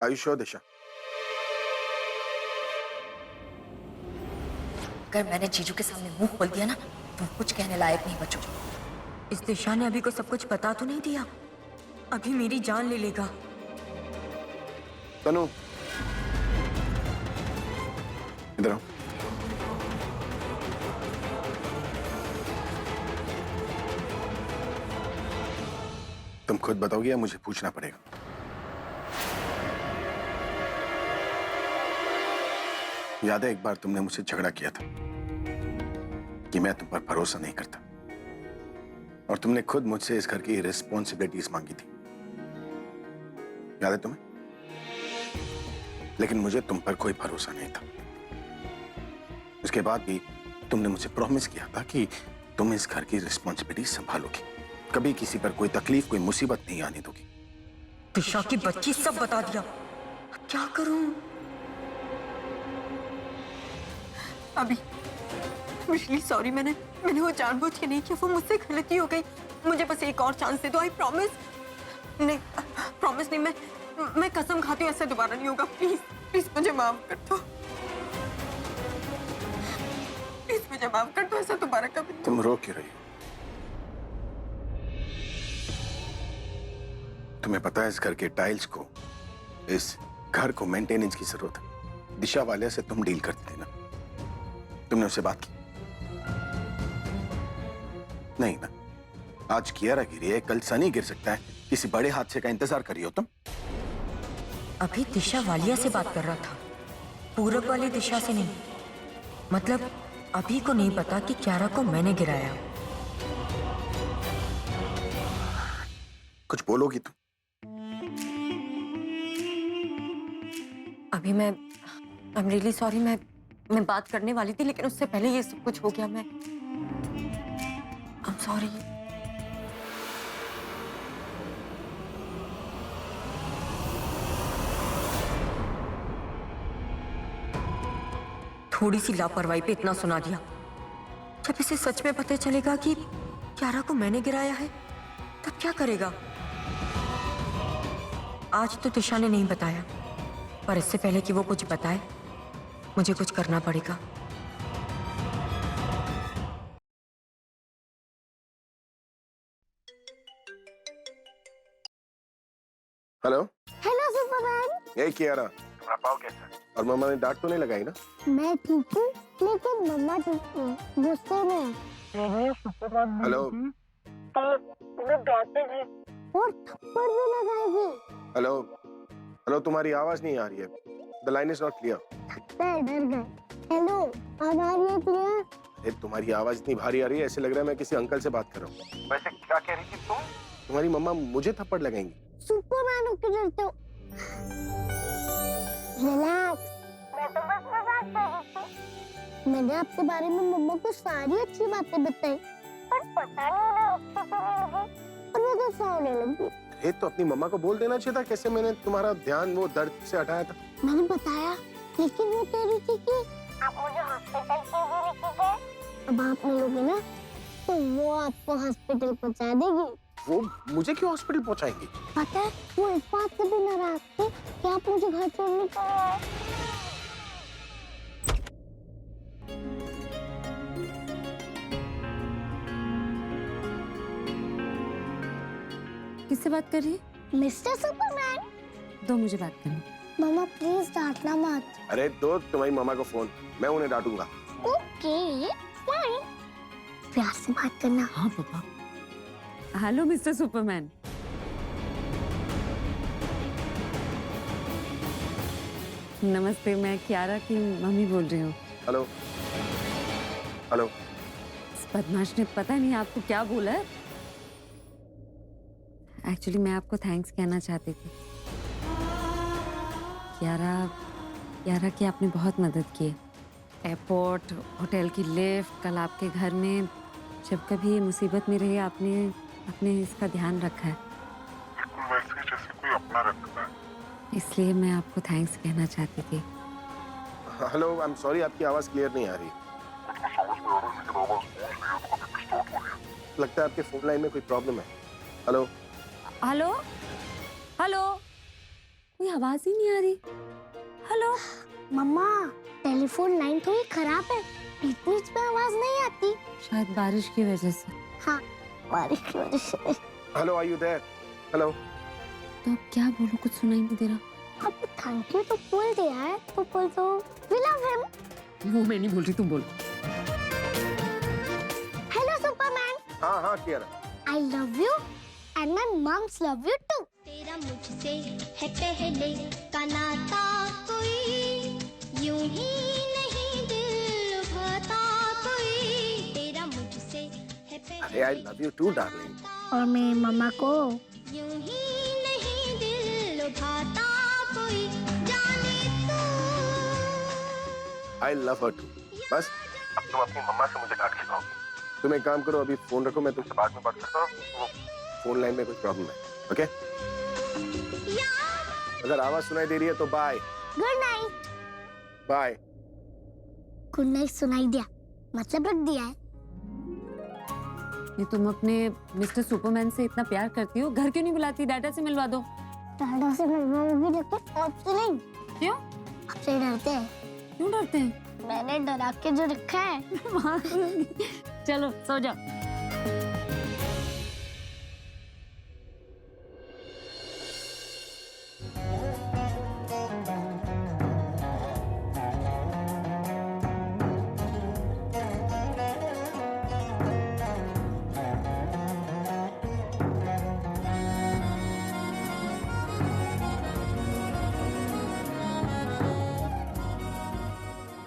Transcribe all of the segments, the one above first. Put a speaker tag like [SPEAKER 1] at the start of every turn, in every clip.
[SPEAKER 1] Are you sure, दिशा?
[SPEAKER 2] अगर मैंने जीजू के सामने मुंह खोल दिया ना, तुम कुछ कहने लायक नहीं बचोगे।
[SPEAKER 3] इस दिशा ने अभी को सब कुछ बता तो नहीं दिया? अभी मेरी जान ले लेगा।
[SPEAKER 1] तनु, इधर आओ। तुम खुद बताओगे या मुझे पूछना पड़ेगा? याद है एक बार तुमने मुझसे झगड़ा किया था कि मैं तुम पर भरोसा नहीं करता, और तुमने खुद मुझसे इस घर की रिस्पॉन्सिबिलिटीज मांगी थी। याद है तुम्हें? लेकिन मुझे तुम पर कोई भरोसा नहीं था। उसके बाद भी तुमने मुझे प्रॉमिस किया था कि तुम इस घर की रिस्पॉन्सिबिलिटी संभालोगी, कभी किसी पर कोई तकलीफ, कोई मुसीबत नहीं आने दोगी।
[SPEAKER 3] दिशा की बच्ची सब बता दिया, अब क्या करूं? अभी रियली सॉरी, मैंने वो जानबूझ के नहीं किया, वो मुझसे गलती हो गई। मुझे बस एक और चांस दे दो, आई प्रॉमिस। नहीं, प्रॉमिस नहीं, मैं कसम खाती हूँ ऐसा दोबारा नहीं होगा। प्लीज प्लीज मुझे माफ कर दो, प्लीज मुझे माफ कर दो, ऐसा दोबारा कभी।
[SPEAKER 1] तुम रो क्यों रही हो? तुम्हें पता है इस घर के टाइल्स को, इस घर को मेंटेनेंस की जरूरत है। दिशा वाले से तुम डील करती थी ना? तुमने उससे बात की? नहीं ना। आज कियारा गिरी है, कल सनी गिर सकता है। किसी बड़े हादसे का इंतजार कर रही हो तुम?
[SPEAKER 3] अभी दिशा वालिया से बात कर रहा था, पूरब वाली दिशा से नहीं। मतलब अभी को नहीं पता कि क्यारा को मैंने गिराया।
[SPEAKER 1] कुछ बोलोगी तुम?
[SPEAKER 3] अभी आई एम रियली सॉरी, मैं बात करने वाली थी, लेकिन उससे पहले ये सब कुछ हो गया। I am sorry. थोड़ी सी लापरवाही पे इतना सुना दिया। जब इसे सच में पता चलेगा कि क्यारा को मैंने गिराया है, तब क्या करेगा? आज तो दिशा ने नहीं बताया, पर इससे पहले कि वो कुछ बताए, मुझे कुछ करना पड़ेगा।
[SPEAKER 1] Hello
[SPEAKER 4] hello Superman.
[SPEAKER 1] यही कियारा, तुम्हारा पाव कैसा है? और मम्मा ने डांट तो नहीं लगाई ना?
[SPEAKER 4] मैं ठीक हूँ, लेकिन मम्मा ठीक है, गुस्से में।
[SPEAKER 1] हेलो
[SPEAKER 4] और थप्पड़ भी लगाएगी।
[SPEAKER 1] हेलो हेलो, तुम्हारी आवाज नहीं आ रही है। The line is not clear.
[SPEAKER 4] मैं डर गए। हेलो, अब आ रही है क्लियर?
[SPEAKER 1] तुम्हारी आवाज इतनी भारी आ रही है, ऐसे लग रहा है मैं किसी अंकल से बात कर रहा हूँ। वैसे क्या कह रही थी तुम? तुम्हारी मम्मा मुझे थप्पड़ लगाएंगी?
[SPEAKER 4] सुपरमैन हो के डरते हो? रिलैक्स, मैं तो बस मजाक कर रही थी। मैंने आपके बारे में मम्मा को सारी अच्छी बातें बताई, पर पता नहीं उन्हें अच्छी क्यों नहीं लगी, और वो गुस्सा होने लगी।
[SPEAKER 1] अरे तो अपनी मम्मा को बोल देना चाहिए था। कैसे मैंने तुम्हारा ध्यान वो दर्द से हटाया था?
[SPEAKER 4] मैंने बताया, लेकिन वो कह रही थी कि आप मुझे हॉस्पिटल क्यों नहीं लेके गए? अब आप मिलोगे ना, तो वो आपको हॉस्पिटल पहुंचा देगी।
[SPEAKER 1] वो मुझे क्यों हॉस्पिटल पहुंचाएंगी?
[SPEAKER 4] पता है, वो इस बात से भी नाराज थे कि आप मुझे घर छोड़ने क्यों आए।
[SPEAKER 5] किससे बात कर रही है?
[SPEAKER 4] Mister Superman.
[SPEAKER 5] दो मुझे बात करनी।
[SPEAKER 4] मामा प्लीज डांटना मत।
[SPEAKER 1] अरे दो तुम्हारी मम्मा को फोन, मैं उन्हें डांटूंगा।
[SPEAKER 4] ओके फाइन, प्यार से बात करना।
[SPEAKER 5] हाँ पापा। Hello mister Superman. नमस्ते, मैं क्यारा की मम्मी बोल रही हूँ।
[SPEAKER 1] Hello hello.
[SPEAKER 5] इस बदमाश ने पता नहीं आपको क्या बोला है। एक्चुअली मैं आपको थैंक्स कहना चाहती थी। क्यारा की आपने बहुत मदद की है। एयरपोर्ट, होटल की लिफ्ट, कल आपके घर में जब कभी ये मुसीबत में रही, आपने इसका ध्यान रखा है।
[SPEAKER 6] वैसे जैसे कोई अपना रखता है।
[SPEAKER 5] इसलिए मैं आपको थैंक्स कहना चाहती थी।
[SPEAKER 1] हेलो, आई एम सॉरी, आपकी आवाज क्लियर नहीं आ रही।
[SPEAKER 6] समझ में आ रहा है, लेकिन आवाज गूंज रही है, तो कभी डिस्टॉर्ट हो गया।
[SPEAKER 1] लगता है आपके फोन लाइन में कोई प्रॉब्लम है। हेलो
[SPEAKER 5] हेलो हेलो कोई आवाज ही नहीं आ रही। हेलो
[SPEAKER 4] मम्मा टेलीफोन लाइन थोड़ी खराब है, बीच बीच में आवाज नहीं आती।
[SPEAKER 5] शायद बारिश की वजह से।
[SPEAKER 4] हाँ बारिश की वजह से।
[SPEAKER 1] Hello, are you there? Hello.
[SPEAKER 5] तो अब क्या बोलूं, कुछ सुनाई नहीं दे रहा।
[SPEAKER 4] अब थैंक यू तो बोल दिया है, तो बोल दो वी लव हिम।
[SPEAKER 5] वो मैं नहीं बोल रही, तुम बोलो।
[SPEAKER 4] हेलो सुपरमैन,
[SPEAKER 1] हाँ हाँ Kiara,
[SPEAKER 4] I love you and my mums love you too.
[SPEAKER 7] तेरा मुझसे है पहले का नाता, कोई यूं ही नहीं दिल लुभाता, कोई तेरा मुझसे है
[SPEAKER 1] अरे
[SPEAKER 7] पहले
[SPEAKER 1] I love you too darling.
[SPEAKER 4] और मेरी मम्मा को
[SPEAKER 7] यूं ही नहीं दिल लुभाता, कोई जाने तू।
[SPEAKER 1] I love her too. बस अब तुम अपनी मम्मा से मुझे काट के लाओगी। तुम एक काम करो, अभी फोन रखो, मैं तुमसे बाद में बात करता हूँ। फोन लाइन में कुछ प्रॉब्लम है, ओके? अगर आवाज सुनाई दे रही है तो bye.
[SPEAKER 4] Good night.
[SPEAKER 1] Bye.
[SPEAKER 4] Good night सुनाई दिया, मतलब रख दिया है।
[SPEAKER 5] ये तुम अपने मिस्टर सुपरमैन से इतना प्यार करती हो, घर क्यों नहीं बुलाती? डाटा से मिलवा दो।
[SPEAKER 4] दादा से मिलवाओगी लेकिन आपसे नहीं।
[SPEAKER 5] क्यों?
[SPEAKER 4] आपसे डरते हैं।
[SPEAKER 5] क्यों डरते हैं?
[SPEAKER 4] मैंने डरा के जो रखा है।
[SPEAKER 5] चलो सो जाओ।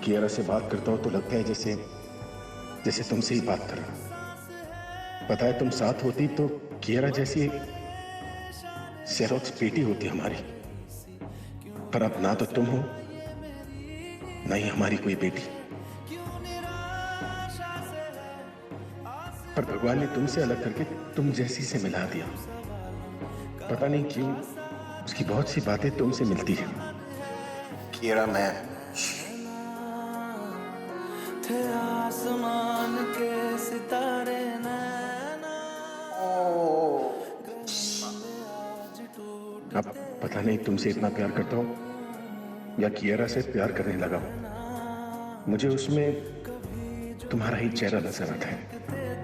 [SPEAKER 1] कियारा से बात करता हूँ तो लगता है जैसे जैसे तुमसे ही बात कर रहा हूं। पता है, तुम साथ होती तो कियारा जैसी जेरोक्स बेटी होती हमारी, पर अब ना तो तुम हो ना ही हमारी कोई बेटी। पर भगवान ने तुमसे अलग करके तुम जैसी से मिला दिया। पता नहीं क्यों उसकी बहुत सी बातें तुमसे मिलती है। कियारा, मैं
[SPEAKER 8] थे आसमान के सितारे नैना,
[SPEAKER 1] अब पता नहीं तुमसे इतना प्यार करता हूँ या कियारा से प्यार करने लगा हूँ। मुझे उसमें तुम्हारा ही चेहरा नजर आता है।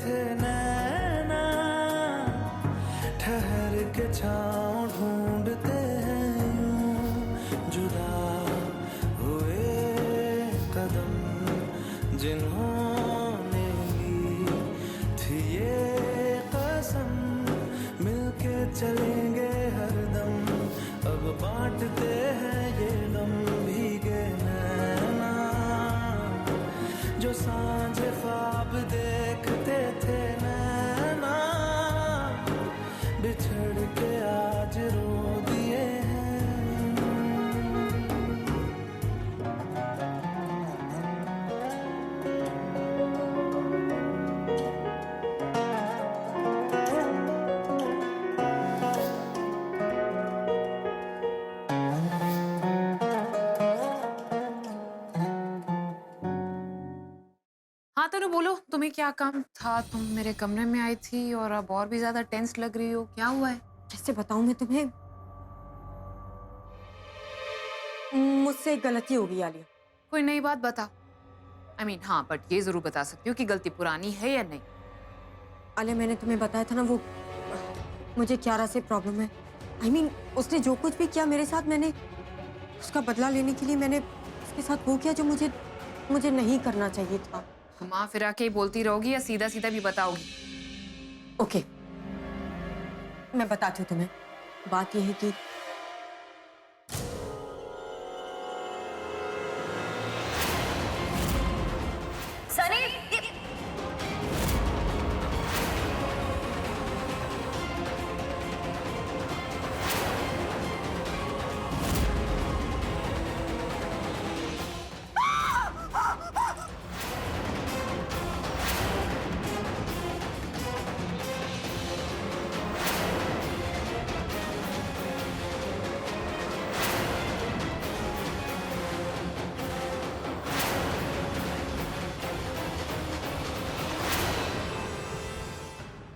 [SPEAKER 8] थे नैना ठहर के छाँव ढूंढते हैं, यूं जुदा हुए कदम जिन्होंने ली थी ये कसम, मिलके चलेंगे हरदम, अब बांटते हैं ये गम। भीगे नैना जो सांझ ख्वाब देखते थे नैना, बिछड़ के आज रो दिए हैं।
[SPEAKER 9] हाँ तनु बोलो, तुम्हें क्या काम था? तुम मेरे कमरे में आई थी और अब और भी ज्यादा टेंस लग रही हो, क्या हुआ है?
[SPEAKER 3] कैसे बताऊं मैं तुम्हें? मुझसे एक गलती हो गई आलिया।
[SPEAKER 9] कोई नई बात बता। I mean, हाँ बट ये जरूर बता सकती हो कि गलती पुरानी है या नहीं।
[SPEAKER 3] आलिया, मैंने तुम्हें बताया था ना, वो मुझे कियारा से प्रॉब्लम है। I mean, उसने जो कुछ भी किया मेरे साथ, मैंने उसका बदला लेने के लिए मैंने उसके साथ वो किया जो मुझे नहीं करना चाहिए था।
[SPEAKER 9] घुमा फिरा के ही बोलती रहोगी या सीधा सीधा भी बताओगी?
[SPEAKER 3] ओके, मैं बताती हूँ तुम्हें। बात यह है कि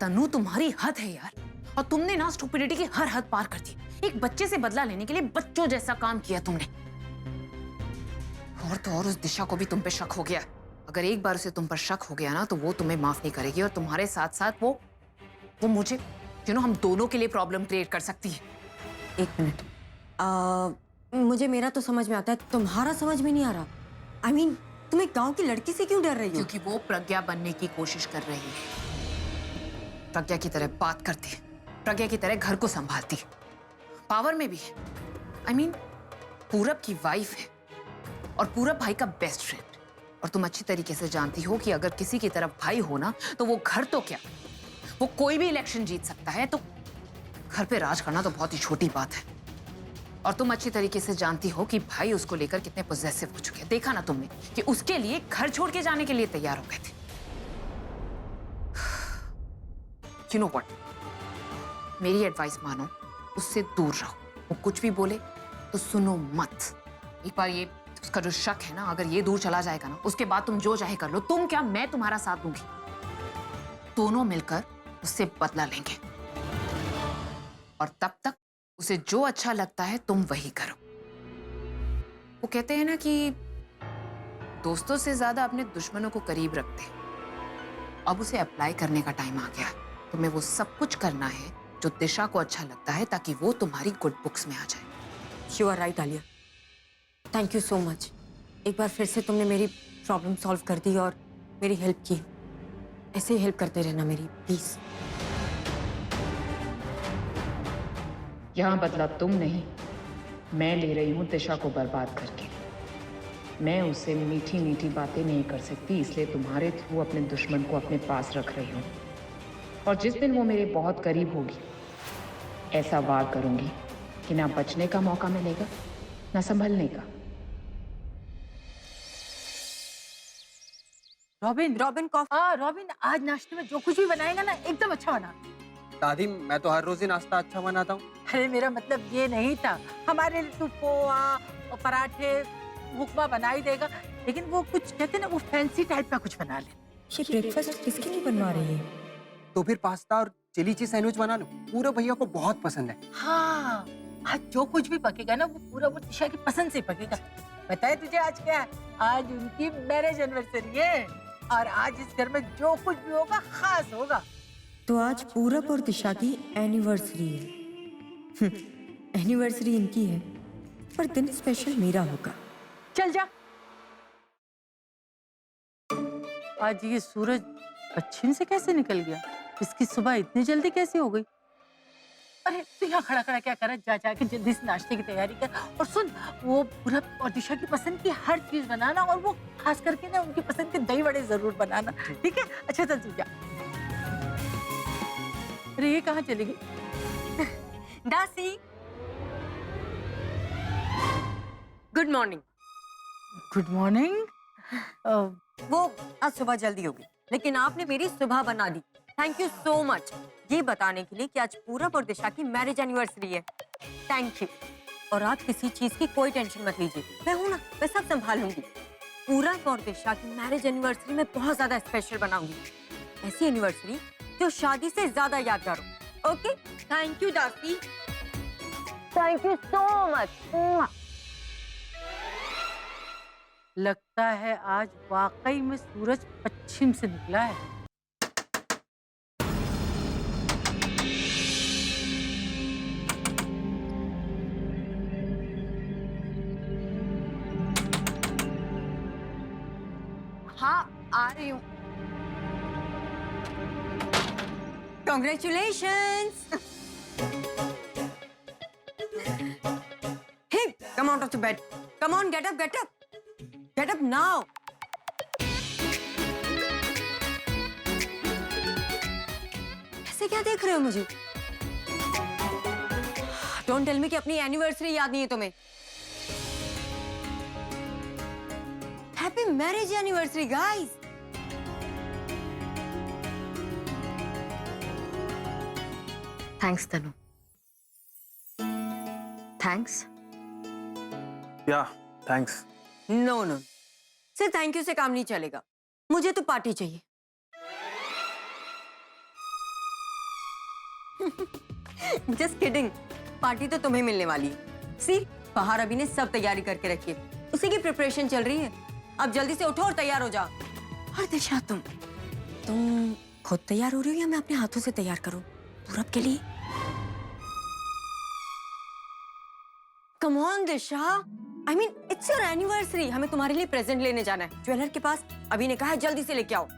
[SPEAKER 9] तनु तुम्हारी हद है यार। और तुमने ना स्टुपिडिटी की हर हद पार कर दी। एक बच्चे से बदला लेने के लिए बच्चों जैसा काम किया तुमने। और तो और उस दिशा को भी तुम पे शक हो गया। अगर एक बार उसे तुम पर शक हो गया ना तो वो तुम्हें माफ नहीं करेगी, और तुम्हारे साथ साथ वो मुझे हम दोनों के लिए प्रॉब्लम क्रिएट कर सकती है।
[SPEAKER 3] एक मिनट, मुझे मेरा तो समझ में आता है, तुम्हारा समझ में नहीं आ रहा। I mean, तुम एक गांव की लड़की से क्यों डर रही हो?
[SPEAKER 9] क्योंकि वो प्रज्ञा बनने की कोशिश कर रही है। प्रज्ञा की तरह बात करती है, प्रज्ञा की तरह घर को संभालती है, पावर में भी है। I mean, पूरब की वाइफ है और पूरब भाई का बेस्ट फ्रेंड। और तुम अच्छी तरीके से जानती हो कि अगर किसी की तरफ भाई हो ना तो वो घर तो क्या, वो कोई भी इलेक्शन जीत सकता है, तो घर पे राज करना तो बहुत ही छोटी बात है। और तुम अच्छी तरीके से जानती हो कि भाई उसको लेकर कितने पोजेसिव हो चुके हैं। देखा ना तुमने कि उसके लिए घर छोड़ के जाने के लिए तैयार हो गए थे। You know what? मेरी एडवाइस मानो, उससे दूर रहो। वो कुछ भी बोले तो सुनो मत। एक बार ये उसका जो शक है ना, अगर ये दूर चला जाएगा ना, उसके बाद तुम जो चाहे कर लो। तुम क्या, मैं तुम्हारा साथ दूंगी। दोनों मिलकर उससे बदला लेंगे, और तब तक उसे जो अच्छा लगता है तुम वही करो। वो कहते हैं ना कि दोस्तों से ज्यादा अपने दुश्मनों को करीब रखते हैं। अब उसे अप्लाई करने का टाइम आ गया। तुम्हें वो सब कुछ करना है जो दिशा को अच्छा लगता है, ताकि वो तुम्हारी गुड बुक्स में आ जाए।
[SPEAKER 3] You are right, Alia. Thank you so much. एक बार फिर से तुमने मेरी प्रॉब्लम सॉल्व कर दी और मेरी हेल्प की। ऐसे ही हेल्प करते रहना मेरी, प्लीज।
[SPEAKER 10] यहाँ बदला तुम नहीं, मैं ले रही हूँ दिशा को बर्बाद करके। मैं उससे मीठी मीठी बातें नहीं कर सकती, इसलिए तुम्हारे थ्रू अपने दुश्मन को अपने पास रख रही हूँ। और जिस दिन वो मेरे बहुत करीब होगी, ऐसा वार करूंगी कि ना बचने का मौका मिलेगा ना संभलने का।
[SPEAKER 3] रॉबिन,
[SPEAKER 11] रॉबिन, आज नाश्ते में जो कुछ भी बनाएगा ना एकदम अच्छा बना।
[SPEAKER 12] दादी, मैं तो हर रोज ही नाश्ता अच्छा बनाता हूँ।
[SPEAKER 11] अरे मेरा मतलब ये नहीं था, हमारे लिए तू पोहा और पराठे उपमा बना ही देगा, लेकिन वो कुछ कहते ना, वो फैंसी टाइप का कुछ बना ले।
[SPEAKER 3] ये ब्रेकफास्ट किसके लिए बनवा रही है?
[SPEAKER 12] तो फिर पास्ता और चिली चीज सैंडविच बना लो, पूरा भैया को बहुत पसंद है।
[SPEAKER 11] हाँ, आज जो कुछ भी पकेगा ना वो पूरा वो दिशा की पसंद से पकेगा। बताए तुझे आज क्या है? आज उनकी मैरिज एनिवर्सरी है, और आज इस घर में जो कुछ भी होगा खास होगा।
[SPEAKER 3] तो आज पूरब और दिशा की एनिवर्सरी है। एनिवर्सरी इनकी है, पर दिन स्पेशल मेरा होगा।
[SPEAKER 11] चल जा। आज ये सूरज पश्चिम से कैसे निकल गया? इसकी सुबह इतनी जल्दी कैसे हो गई? अरे तू यहाँ खड़ा खड़ा क्या कर रहा है? जा के जल्दी से नाश्ते की तैयारी कर। और सुन, वो पूरब और दिशा की पसंद की हर चीज बनाना, और वो खास करके ना उनकी पसंद के दही वड़े जरूर बनाना, ठीक है? अच्छा चल तू जा। अरे ये कहाँ चली गई?
[SPEAKER 3] दासी, गुड मॉर्निंग।
[SPEAKER 11] Good morning.
[SPEAKER 3] वो आज सुबह जल्दी होगी, लेकिन आपने मेरी सुबह बना दी। थैंक यू सो मच, ये बताने के लिए कि आज पूरब और दिशा की मैरिज एनिवर्सरी है। Thank you. और आप किसी चीज की कोई टेंशन मत लीजिए, मैं हूं ना, मैं सब संभाल लूंगी। पूरब और दिशा की मैरिज एनिवर्सरी में बहुत ज्यादा स्पेशल बनाऊंगी। ऐसी एनिवर्सरी जो शादी से ज्यादा यादगार हो। ओके, थैंक यू दासी। Thank you so much.
[SPEAKER 11] लगता है आज वाकई में सूरज पश्चिम से निकला है।
[SPEAKER 9] हाँ, आ रही हूँ।
[SPEAKER 3] Congratulations! Hey, come out of the bed. Come on, get up, get up. Get up now. ऐसे क्या देख रहे हो मुझे? Don't tell me कि अपनी एनिवर्सरी याद नहीं है तुम्हें। Happy marriage anniversary, guys.
[SPEAKER 9] Thanks Tanu. Thanks.
[SPEAKER 12] Yeah thanks.
[SPEAKER 3] No no, सिर्फ थैंक यू से काम नहीं चलेगा, मुझे तो पार्टी चाहिए। Just kidding. पार्टी तो तुम्हें मिलने वाली है। सी, बाहर अभी ने सब तैयारी करके रखी है, उसी की प्रिपरेशन चल रही है। अब जल्दी से उठो और तैयार हो जाओ। और दिशा, तुम खुद तैयार हो रही हो या मैं अपने हाथों से तैयार करूं पूरब के लिए? Come on Disha, I mean it's your anniversary. हमें तुम्हारे लिए प्रेजेंट लेने जाना है ज्वेलर के पास। अभी ने कहा है जल्दी से लेके आओ।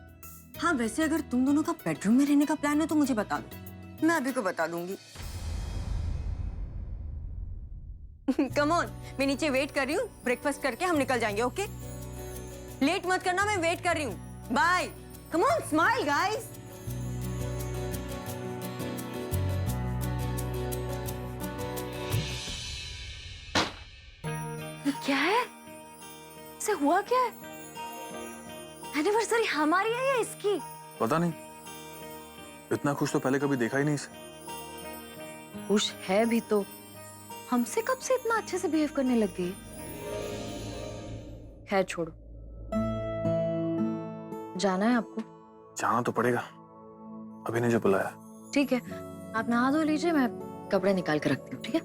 [SPEAKER 3] हाँ, वैसे अगर तुम दोनों का बेडरूम में रहने का प्लान है तो मुझे बता दो, मैं अभी को बता दूंगी। कम ऑन, मैं नीचे वेट कर रही हूँ। ब्रेकफास्ट करके हम निकल जाएंगे। ओके, लेट मत करना, मैं वेट कर रही हूँ। Bye. Come on, smile guys.
[SPEAKER 2] क्या है? इसे हुआ क्या है? एनिवर्सरी हमारी है या इसकी?
[SPEAKER 13] पता नहीं, इतना खुश तो पहले कभी देखा ही नहीं इसे।
[SPEAKER 2] खुश है भी तो हमसे कब से इतना अच्छे से बिहेव करने लग गई? खैर छोड़ो, जाना है आपको?
[SPEAKER 13] जाना तो पड़ेगा, अभी ने जो बुलाया।
[SPEAKER 2] ठीक है, आप नहा धो लीजिए, मैं कपड़े निकाल कर रखती हूँ। ठीक है?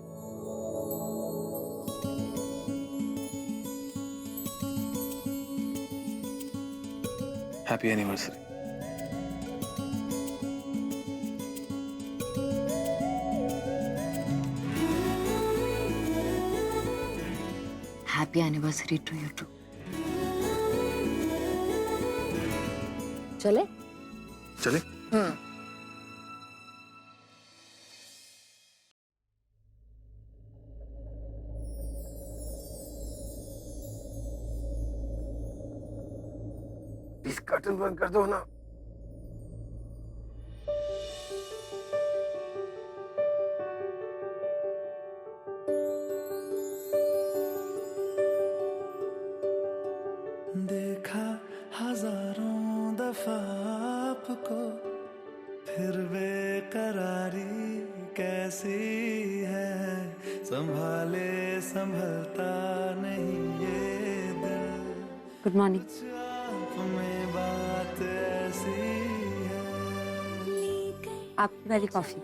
[SPEAKER 13] Happy anniversary.
[SPEAKER 2] Happy anniversary to you too. चले?
[SPEAKER 13] चले?
[SPEAKER 1] प्लीज कर्टन बंद कर दो ना।
[SPEAKER 8] देखा हजारों दफा आपको, फिर बेकरारी कैसी है, संभाले संभलता नहीं ये दिल।
[SPEAKER 5] Good morning.
[SPEAKER 8] आप में बात ऐसी है।
[SPEAKER 5] आपकी वाली कॉफी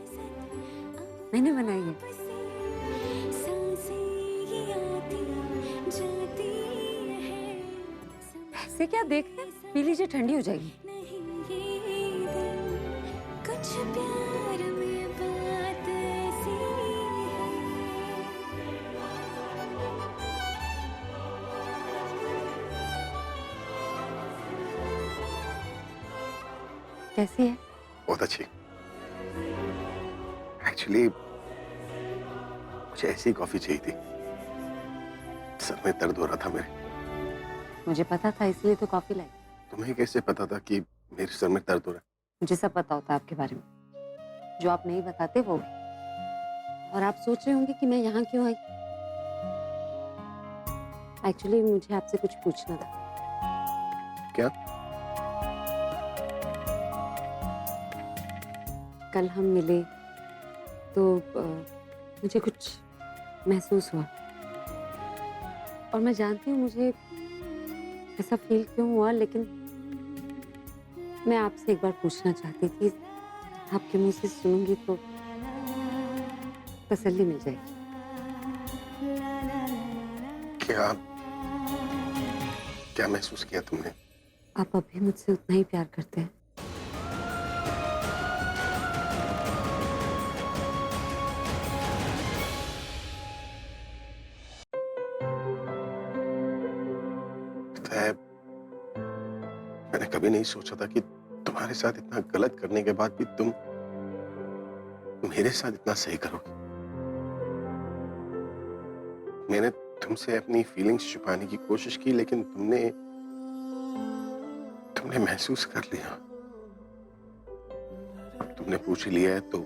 [SPEAKER 5] मैंने बनाई है। ऐसे क्या देखते हैं? पी लीजिए, ठंडी हो जाएगी।
[SPEAKER 7] कुछ प्यार में बात ऐसी
[SPEAKER 5] कैसी है?
[SPEAKER 1] बहुत अच्छी। एक्चुअली मुझे ऐसी कॉफी चाहिए थी, सर में दर्द हो रहा था मेरे।
[SPEAKER 5] मुझे पता था, इसलिए तो कॉफी लाई।
[SPEAKER 1] तुम्हें कैसे पता था कि मेरे सर में दर्द हो रहा है?
[SPEAKER 5] मुझे सब पता होता है आपके बारे में, जो आप नहीं बताते वो भी। और आप सोच रहे होंगे कि मैं यहाँ क्यों आई। एक्चुअली मुझे आपसे कुछ पूछना था।
[SPEAKER 1] क्या?
[SPEAKER 5] कल हम मिले तो मुझे कुछ महसूस हुआ, और मैं जानती हूँ मुझे ऐसा फील क्यों हुआ, लेकिन मैं आपसे एक बार पूछना चाहती थी। आपके मुंह से सुनूंगी तो तसल्ली मिल जाएगी।
[SPEAKER 1] क्या महसूस किया तुमने?
[SPEAKER 5] आप अभी मुझसे उतना ही प्यार करते हैं।
[SPEAKER 1] मैंने कभी नहीं सोचा था कि तुम्हारे साथ इतना गलत करने के बाद भी तुम मेरे साथ इतना सही करोगे। मैंने तुमसे अपनी फीलिंग्स छुपाने की कोशिश की, लेकिन तुमने महसूस कर लिया। अब तुमने पूछ ही लिया है तो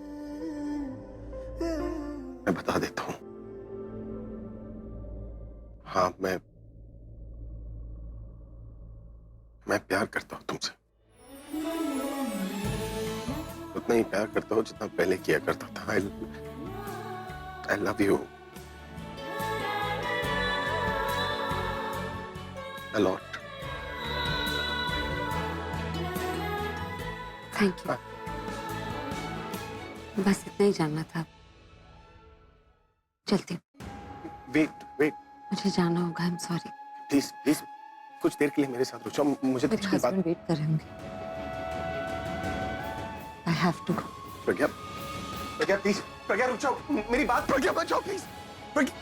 [SPEAKER 1] मैं बता देता हूं। हाँ, मैं प्यार करता हूं तुमसे। उतना ही प्यार करता हूं जितना पहले किया करता था। आई love you a lot.
[SPEAKER 5] Thank you. बस इतना ही जानना था। चलती हूँ।
[SPEAKER 1] वेट वेट,
[SPEAKER 5] मुझे जाना होगा। I am sorry.
[SPEAKER 1] Please please कुछ देर के लिए मेरे साथ रुक जाओ, मुझे
[SPEAKER 5] मेरे
[SPEAKER 1] कुछ की बात।
[SPEAKER 5] हस्बैंड वेट कर रहे होंगे। I have to go.
[SPEAKER 1] Pragya, Pragya please, Pragya रुक जाओ, मेरी बात, प्रज्ञा मत जाओ प्लीज, प्रज्ञा।